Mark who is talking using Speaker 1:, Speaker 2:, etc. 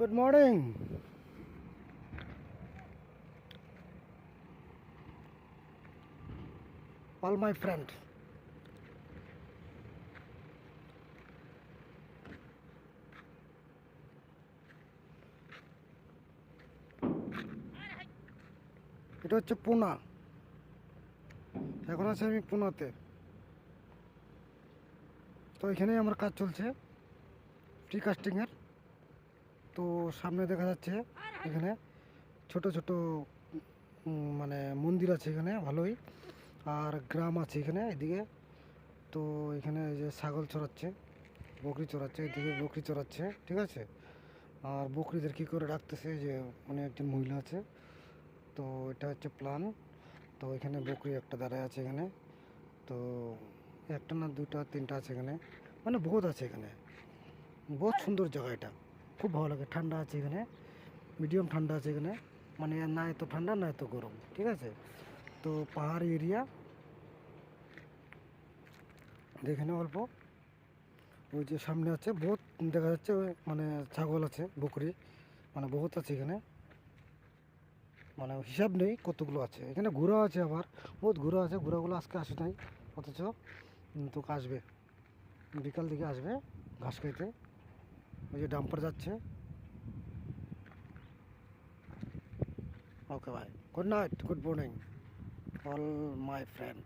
Speaker 1: Good morning, all my friend. এটা হচ্ছে পুনা। এখন আছে আমি পুনাতে। তো এখানেই আমার কাজ চলছে ট্রি কাস্টিংয়ের। তো সামনে দেখা যাচ্ছে এখানে ছোট ছোট মানে মন্দির আছে এখানে ভালোই, আর গ্রাম আছে এখানে এদিকে। তো এখানে যে ছাগল চড়াচ্ছে, বকরি চড়াচ্ছে, এদিকে বকরি চড়াচ্ছে, ঠিক আছে। আর বকরিদের কী করে রাখতেছে যে মানে একজন মহিলা আছে। তো এটা হচ্ছে প্ল্যান। তো এখানে বকরি একটা দাঁড়ায় আছে এখানে। তো একটা না দুটা তিনটা আছে এখানে, মানে বহুত আছে এখানে। বহুত সুন্দর জায়গা এটা, খুব ভালো লাগে। ঠান্ডা আছে এখানে, মিডিয়াম ঠান্ডা আছে এখানে, মানে না এত ঠান্ডা না এত গরম, ঠিক আছে। তো পাহাড়ি এরিয়া, এখানে অল্প ওই যে সামনে আছে বহুত দেখা যাচ্ছে, মানে ছাগল আছে, বকরি মানে বহুত আছে এখানে, মানে হিসাব নেই কতগুলো আছে এখানে। ঘোড়া আছে, আবার বহুত ঘোড়া আছে। ঘোড়াগুলো আজকে আসে নাই, অথচ তো আসবে, বিকাল দিকে আসবে ঘাস খাইতে। ওই যে ডাম্পার যাচ্ছে। ওকে ভাই, good night, good morning all my friend.